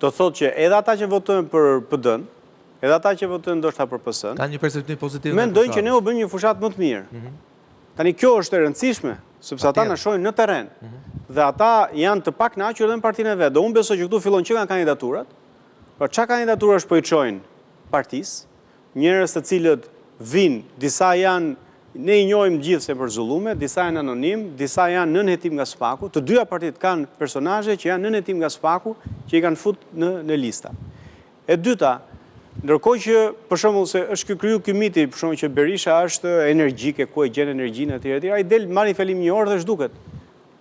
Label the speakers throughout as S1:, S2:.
S1: Do thotë që edhe ata që votojnë për PD-n, edhe ata që votojnë ndoshta për PS-n,
S2: kanë një perspektivë pozitive.
S1: Mendojnë që ne u bëjmë një fushat më të mirë. Tani kjo është e rëndësishme, sepse ata na shohin në terren. Dhe ata janë të pakënaqur edhe në partinë e vet. Do unë besoj që këtu fillon që nga kandidaturat. Por çka kandidaturash po i çojnë partisë, njerëz të cilët vinë, disa janë ne i njohim gjithë se për zullume, disa janë anonim, disa janë nën hetim nga SPAK-u, të dyja partitë kanë personazhe që janë nën hetim nga SPAK-u, që i kanë fut në lista. E dyta, ndërkohë që për shembull se është kriju ky miti, për shembull që Berisha është energjike, ku e gjen energjinë etj etj, ai del marrë felim një orë dhe zhduket.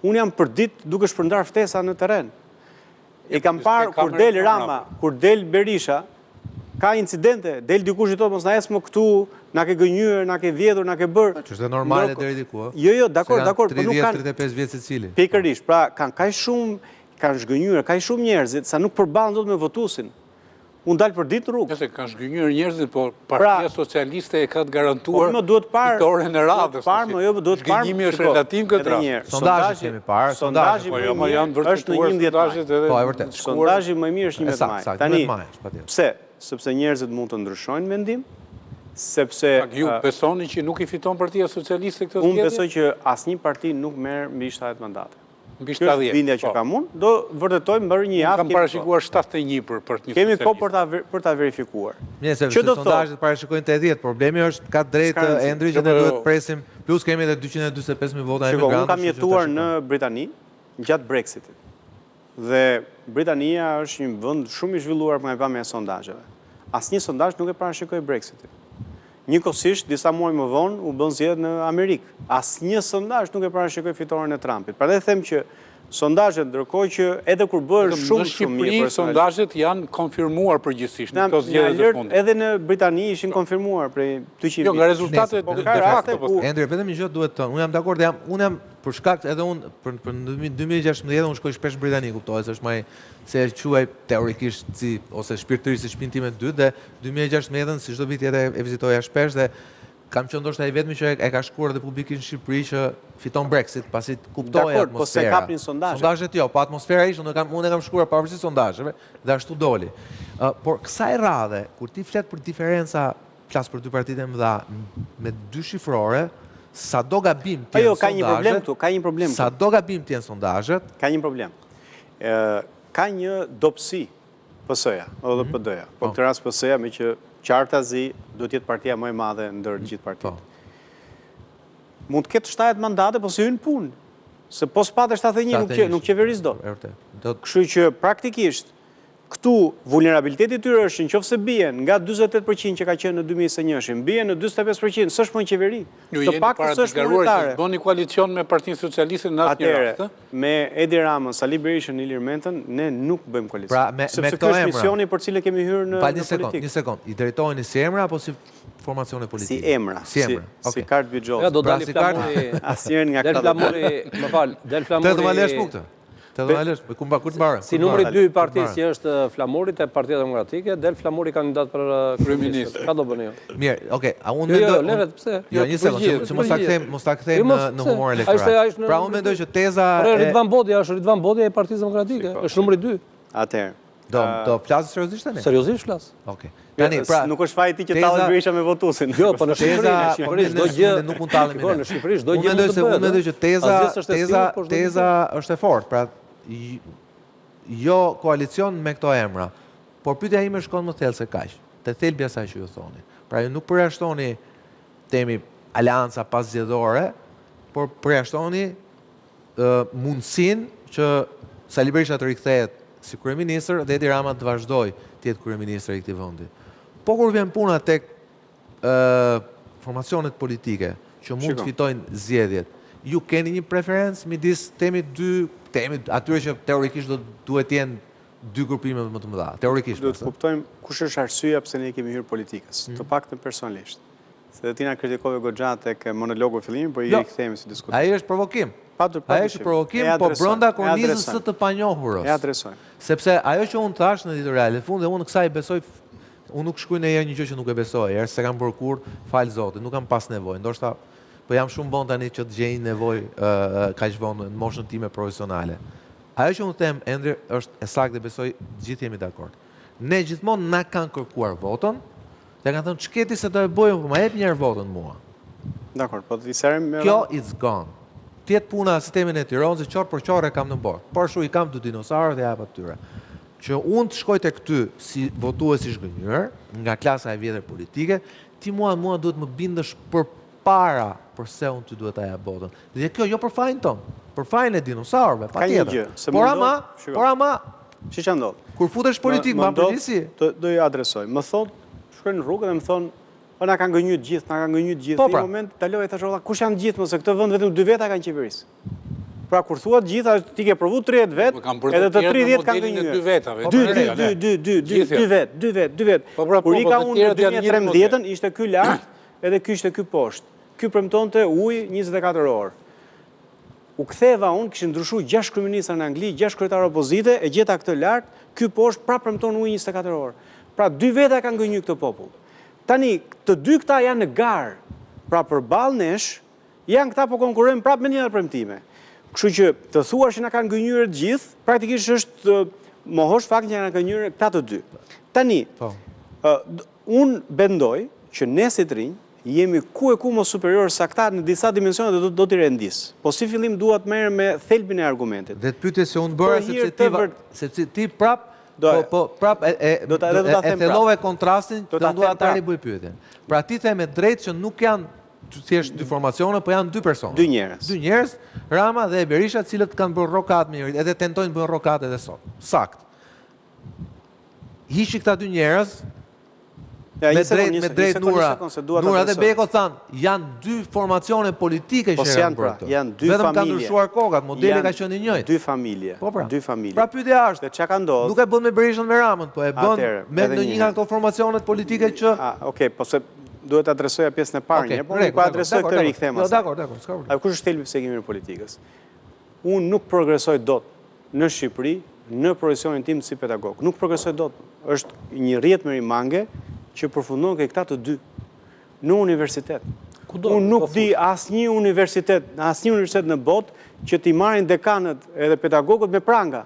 S1: Unë jam për ditë duke shpërndar ftesa në terren. E kam parë kur del Rama, kur del Berisha, ka incidente, del dikush i thotë mos na ecë më këtu, na ke gënjur, na ke vjedhur, na ke bërë.
S2: Që është normale deri diku, ë?
S1: Jo, dakor, por nuk kanë
S2: 35 vjet secili.
S1: Pikërisht, pra kanë kaq shumë, kanë zhgënjur, kaq shumë njerëzit sa nuk përballen dot me votuesin. Unë dalë për ditë në rrugë.
S3: Nëse kanë zhgënjur njerëzit, por Partia Socialiste e ka të garantuar fitoren e radhës. Zhgënjimi është relativ këtë radhë.
S2: Sondazhet kemi parë,
S1: sondazhi më i mirë është në 11 maj.
S2: Po, e vërtet.
S1: Sondazhi më i mirë është 11 maj.
S2: Tani,
S1: pse? Sepse njerëzit mund të ndryshojnë mendim, sepse
S3: ju besoni që nuk i fiton Partia Socialiste këtë zgjedhje?
S1: Unë besoj që asnjë parti nuk merr mbi 70 mandate.
S3: Mbi 70.
S1: Bindja që kam unë, do vërtetojmë mbërë një javë.
S3: Kam parashikuar 71 për Partia Socialiste.
S1: Kemi kohë për ta verifikuar.
S2: Mirë, sepse sondazhet parashikojnë 80, problemi është ka drejtë Endri që ne duhet presim, plus kemi edhe 245.000 vota emigrantë.
S1: Unë kam jetuar në Britani gjatë Brexitit. Dhe Britania është një vend shumë i zhvilluar me pamje e sondazheve. Asnjë sondazh nuk e parashikoi Brexitin. Njëkohësisht, disa muaj më vonë, u bën zgjedhje në Amerikë. Asnjë sondazh nuk e parashikoi fitoren e Trumpit. Prandaj them që sondazhet, ndërkohë që edhe kur bëhen shumë mirë.
S3: Në Shqipëri, sondazhet janë konfirmuar përgjithsisht në këto zgjedhje të fundit.
S1: Edhe në Britani ishin konfirmuar prej 200.
S3: Jo, nga rezultatet de facto.
S2: Endri, vetëm një gjë duhet të thonë. Unë jam dakord, unë jam për shkak edhe unë për 2016 unë shkoj shpesh në Britani, kuptohet se është më se quaj teorikisht si ose shpirtërisht si shtëpinë time 2 dhe 2016 si çdo vit e vizitoja shpesh dhe kam qenë ndoshta i vetmi që e ka shkruar edhe publikisht në Shqipëri që fiton Brexit, pasi kuptoi atmosfera.
S1: Po se kapnin sondazhet.
S2: Sondazhet jo, po atmosfera ishte, unë e kam shkruar pavarësisht sondazheve dhe ashtu doli. Por kësaj radhe, kur ti flet për diferenca, flas për dy partitë e mëdha me dy shifrore, sa do gabim të jenë sondazhet.
S1: Ka një problem këtu, ka një problem.
S2: Sa do gabim të jenë sondazhet,
S1: ka një problem. Ka një dobësi PS-ja, edhe PD-ja. Po në këtë rast PS-ja me që qartazi duhet jetë partia më e madhe ndër gjithë partitë. Mund të ketë 70 mandate, po se hyn punë. Se po s'patë 71 nuk qeveris dot. Kështu që praktikisht këtu vulnerabiliteti i tyre është nëse bien nga 48% që ka qenë në 2021, bien në 45%, s'është më qeveri.
S3: Të paktën s'është monetare. Bëni koalicion me Partinë Socialiste në asnjë rast.
S1: Me Edi Ramën, Sali Berishën, Ilir Mentën, ne nuk bëjmë koalicion.
S2: Pra, me
S1: këto emra. Misioni për cilën kemi hyrë në politikë.
S2: Një sekond. I drejtoheni si emra apo si formacione politike?
S1: Si emra. Si kartë bigjot.
S4: Ja do dali flamuri.
S1: Asnjëherë nga
S4: këta. Del flamuri, më fal, del flamuri.
S2: Si
S4: numri 2 i partisë që është Flamurit e Partia Demokratike, del Flamuri kandidat për kryeminist. Ka do bëni jo?
S2: Mirë, okay, a unë mendoj.
S4: Jo, levet pse?
S2: Jo, një sekondë, që mos ta kthejmë në humor elektoral. Pra unë mendoj që teza
S4: Ridvan Bodja është Ridvan Bodja e Partisë Demokratike, është numri 2.
S1: Atëherë.
S2: Do flasë seriozisht tani?
S4: Seriozisht flas.
S2: Okej.
S1: Tani, pra nuk është faji ti që tallë Berisha me votuesin.
S4: Jo, po në Shqipëri çdo gjë
S2: nuk mund tallemi ne.
S4: Në Shqipëri çdo gjë
S2: mund të bëhet. Unë mendoj që teza është e fortë, pra jo koalicion me këto emra, por pyetja ime shkon më thellë se kaq. Te thelbi asaj që ju thoni. Pra ju nuk përjashtoni temi aleanca paszgjedhore, por përjashtoni mundësinë që Sali Berisha të rikthehet si kryeministër dhe Edi Rama të vazhdojë të jetë kryeministër i këtij vendi. Po kur vjen puna tek formacionet politike që mund të fitojnë zgjedhjet, ju keni një preferencë midis atyre që teorikisht duhet jenë dy grupime më të mëdha, teorikisht.
S1: Duhet të kuptojmë kush është arsyeja pse ne kemi hyrë politikës, të paktën personalisht. Se dhe ti na kritikove goxha tek monologu fillimi, po i rikthehemi si diskutim.
S2: Ai është provokim. Ai është provokim, po brenda kornizës së të panjohurës.
S1: E adresoj.
S2: Sepse ajo që unë thash në editoriale fund dhe unë kësaj besoj, unë nuk shkruaj ndonjëherë një gjë që nuk e besoj, herë se kam bërë kur, fal Zotit, nuk kam pas nevojë. Ndoshta po jam shumë bon tani që të gjej nevojë kaq vonë në moshën time profesionale. Ajo që unë them, Endri, është e saktë dhe besoj gjithë jemi dakord. Ne gjithmonë na kanë kërkuar votën, dhe kanë thënë çketi se do e bëjmë, po ma jep një herë votën mua.
S1: Dakor, po të iserim...
S2: Kjo it's gone. Tjetë puna sistemin e Tiranës, qorë për qorë e kam në bord. Por shu i kam të dinosaurët dhe jap atyre. Që unë të shkoj të këty si votues i zhgënjur, nga klasa e vjetër politike, ti mua duhet më bindësh për para përse unë ty duhet aja votën. Dhe kjo jo për fajnë tonë, për fajnë e dinosaurëve, pa tjetër. Por ama,
S1: që që ndodhë?
S2: Kur futesh politik, ma përgjithsi?
S1: Do i adresoj. Më thonë, shkoj në rrugë dhe më thonë, po na kanë gënjur gjithë, na kanë gënjur gjithë. Në një moment daloj e thashë, kush janë gjithë, mëse këtë vend vetëm 2 veta kanë qeverisë. Pra kur thuat gjithë, ti ke provu 30 vetë, edhe të 30 kanë gënjur. 2 vetë. Kur i ka unë në 2013, ishte ky lart, edhe ky ishte ky poshtë. Ky premtonte ujë 24 orë. U ktheva unë, kishin ndryshuar 6 kryeministra në Angli, 6 kryetarë opozite, e gjeta këtë lart, ky poshtë prapë premton ujë 24 orë. Pra 2 veta kanë gënjur këtë popull. Tani, të dy këta janë në garë, pra përballë nesh, janë këta po konkurrojnë prapë me një premtime. Kështu që të thuar që na kanë gënjur të gjithë, praktikisht është mohosh faktin që na kanë gënjur këta të dy. Tani, unë bendoj që ne si të rinj jemi ku e ku më superior sa këta në disa dimensione dhe do t'i rendis. Po si fillim duhet merr me thelbin e argumentit.
S2: Dhe të pyetje se unë bëra se ti prap prap e thellove kontrastin, të duhet atari bëj pyetjen. Pra ti the me drejt që nuk janë thjesht dy formacione, po janë 2 persona.
S1: 2 njerëz.
S2: 2 njerëz, Rama dhe Berisha, cilët kanë bërë rokat me njëri, edhe tentojnë bërë rokat edhe sot. Sakt. Hishi këta 2 njerëz, me drejt Nura dhe Beko thanë, janë 2 formacione politike që janë bërë këto. Vetëm kanë ndryshuar kokat, modeli ka qenë i njëjtë.
S1: 2 familje.
S2: Pra pyetja është,
S1: dhe çka ka ndodhur?
S2: Nuk e bën me Berishën me Ramën, po e bën me ndonjë nga këto formacionet politike që...
S1: Okej, po se duhet të adresoja pjesën e parë një, po nuk po adresoj këtë rikëthem asaj.
S2: Dakor, s'ka problem.
S1: Kush është thelbi pse kemi në politikës? Unë nuk progresoj dot në Shqipëri, në profesionin tim si pedagog. Nuk progresoj dot. Është një rrjet me rimange që përfundon ke këta të dy në universitet. Unë nuk di asnjë universitet në botë që t'i marrin dekanët edhe pedagogët me pranga.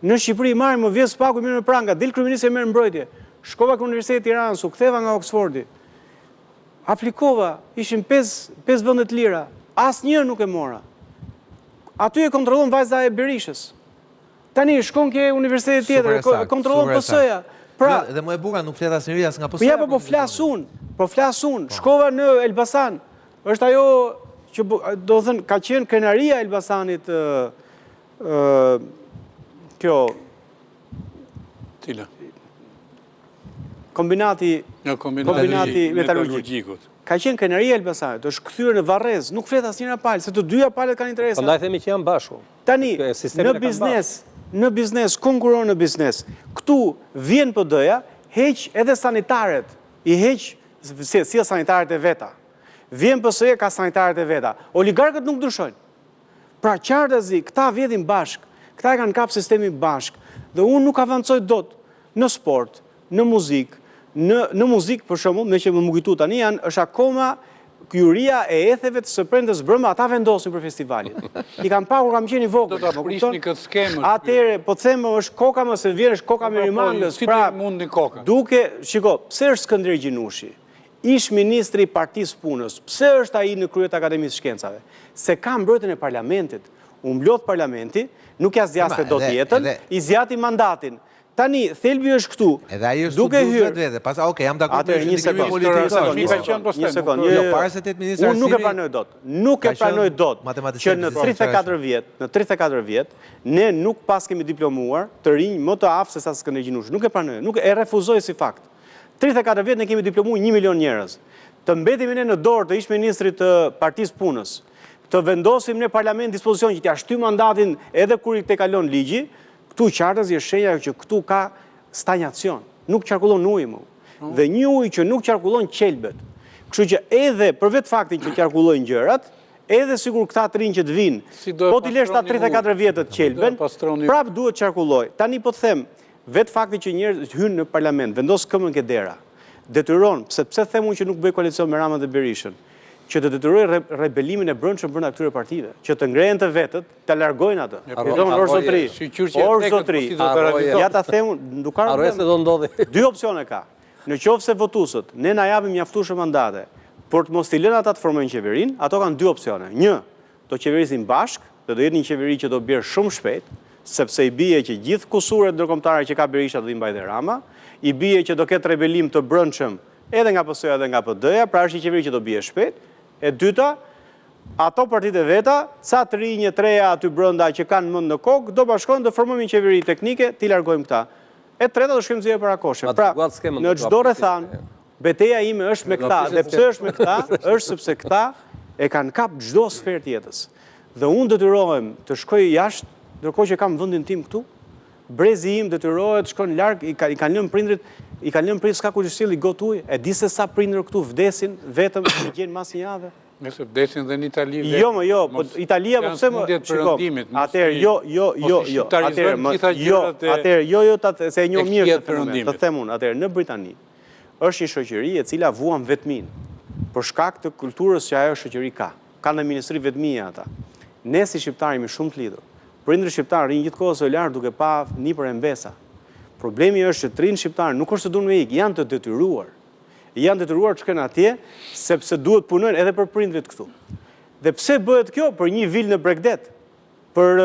S1: Në Shqipëri marrin më vjen spaku mirë me pranga, del kryeministri merr mbrojtje. Shkova ke Universiteti i Tiranës, u ktheva nga Oxfordi. Aplikova, ishin 5 vende të lira, asnjë nuk e mora. Aty e kontrollon vajza e Berishës. Tani shkon ke universitet tjetër, kontrollon PS-ja. Pra,
S2: dhe më e bukur nuk flet asnjëri as nga PS-ja.
S1: Po ja po flas unë. Shkova në Elbasan. Është ajo që do të thënë ka qenë krenaria e Elbasanit kjo
S3: Cila?
S1: Kombinati metalurgjik. Ka qenë krenaria e Elbasanit, është kthyer në Varrez, nuk flet asnjëra palë, se të dyja palët kanë interesa.
S4: Prandaj themi që janë bashku.
S1: Tani, në biznes, konkuron në biznes. Këtu vjen PD-ja, heq edhe sanitaret, i heq si sanitaret e veta. Vjen PS-ja ka sanitaret e veta. Oligarkët nuk ndryshojnë. Pra qartazi, këta vjedhin bashk, këta e kanë kap sistemin bashk, dhe unë nuk avancoj dot në sport, në muzikë, në muzikë për shembull, me që më kujtu tani është akoma kyuria e etheve të së prendës brëmba, ata vendosin për festivalit. I kam pa kur kam qenë i vogël.
S3: Do ta prishni këtë skemë.
S1: Atëherë, po them është koka më se vjen është koka me rimangës.
S3: Pra, mundi koka.
S1: Shiko, pse është Skënderij Gjinushi? Ish ministri i Partisë Punës. Pse është ai në krye të Akademisë Shkencave? Se ka mbrojtjen e parlamentit. U mblodh parlamenti, nuk ja zgjaste dot jetën, i zgjati mandatin. Tani, thelbi është këtu.
S2: Edhe ai është duke hyrë vetë. Pastaj, okay, jam dakord me shëndetimin politik.
S1: Një sekond.
S2: Jo, para se 8 ministra.
S1: Unë nuk e pranoj dot. Nuk e pranoj dot që në 34 vjet, ne nuk pas kemi diplomuar të rinj më të aftë se sa Skënderij Gjinushi. Nuk e pranoj, nuk e refuzoj si fakt. 34 vjet ne kemi diplomuar 1 milion njerëz. Të mbetemi ne në dorë të ish ministrit të Partisë Punës. Të vendosim në parlament dispozicion që t'ia shty mandatin edhe kur i te kalon ligji. Këtu qartës është shenja që këtu ka stagnacion, nuk qarkullon ujë më. Dhe një ujë që nuk qarkullon qelbet. Kështu që edhe për vetë faktin që qarkullojnë gjërat, edhe sigur këta të rinj që të vinë, po t'i lesh ta 34 vjetët qelben, prap duhet qarkulloj. Tani po të them, vetë fakti që njerëz hynë në parlament, vendos këmën ke dera, detyron, pse them unë që nuk bëj koalicion me Ramën dhe Berishën, që të detyrojë rebelimin e brendshëm brenda këtyre partive, që të ngrehen të vetët, ta largojnë atë. Orë zotri, ja ta them, nuk ka
S4: problem.
S1: Dy opsione ka. Në qoftë se votuesët ne na japin mjaftueshme mandate por të mos t'i lënë ata të formojnë qeverinë, ato kanë dy opsione. Një, do qeverisin bashk, dhe do jetë një qeveri që do bjerë shumë shpejt, sepse i bie që gjithë kusuret ndërkombëtare që ka Berisha do i mbajë Rama, i bie që do ketë rebelim të brendshëm edhe nga PS-ja edhe nga PD-ja, pra është një qeveri që do bie shpejt. E dyta, ato partitë veta, ca të rinj treja aty brenda që kanë mend në kokë, do bashkohen të formojnë një qeveri teknike, ti largojmë këta. E treta do shkojmë zgjedhje parakoshe. Pra, në çdo rrethan, betejë ime është me këta, dhe pse është me këta, është sepse këta e kanë kap çdo sferë të jetës. Dhe unë detyrohem të shkoj jashtë, ndërkohë që kam vendin tim këtu. Brezi im detyrohet të shkon larg, i kanë lënë prindrit, s'ka ku të sjellë got ujë. E di se sa prindër këtu vdesin vetëm të gjenë mas një javë.
S3: Nëse vdesin dhe në Itali.
S1: Jo, po Italia po pse më shikoj. Atëherë se e njoh mirë të them unë, atëherë në Britani është një shoqëri e cila vuan vetmin për shkak të kulturës që ajo shoqëri ka. Ka në ministri vetmia ata. Ne si shqiptarë jemi shumë të lidhur. Prindërit shqiptarë rinë gjithkohë së lartë duke pa nipër e mbesa. Problemi është që të rinë shqiptarë nuk është të duan me ikë, janë të detyruar. Janë detyruar të shkojnë atje sepse duhet punojnë edhe për prindrit këtu. Dhe pse bëhet kjo? Për një vilë në Bregdet, për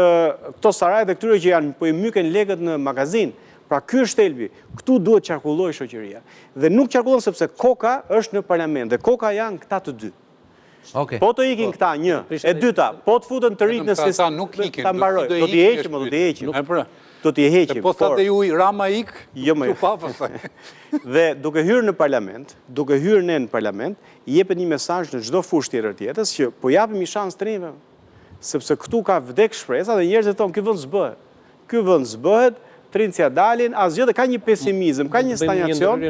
S1: këto sarajt e këtyre që janë po i myken lekët në magazin. Pra ky është thelbi, këtu duhet qarkulloj shoqëria. Dhe nuk qarkullon sepse koka është në parlament dhe koka janë këta të dy. Po të ikin këta një, e dyta, po të futën të rritë në sistem, ta mbaroj, do t'i heqim. Do t'i heqim.
S3: Po thate ju Rama ik, tu pa pastaj.
S1: Dhe duke hyrë në parlament, duke hyrë ne në parlament, jepet një mesazh në çdo fushë tjetër të jetës që po japim një shans të rinjve. Sepse këtu ka vdek shpresa dhe njerëzit thonë ky vend s'bëhet. Ky vend s'bëhet, trincja dalin, asgjë dhe ka një pesimizëm, ka një stagnacion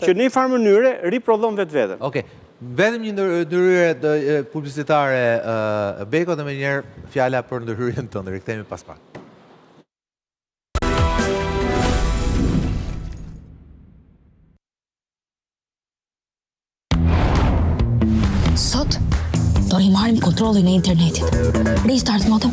S1: që në një farë mënyre riprodhon vetveten.
S2: Okej. Vetëm një ndërhyrje publicitare Beko dhe menjëherë fjala për ndërhyrjen tënde. Rikthehemi pas pak.
S5: Sot do rimarim kontrollin e internetit. Restart modem.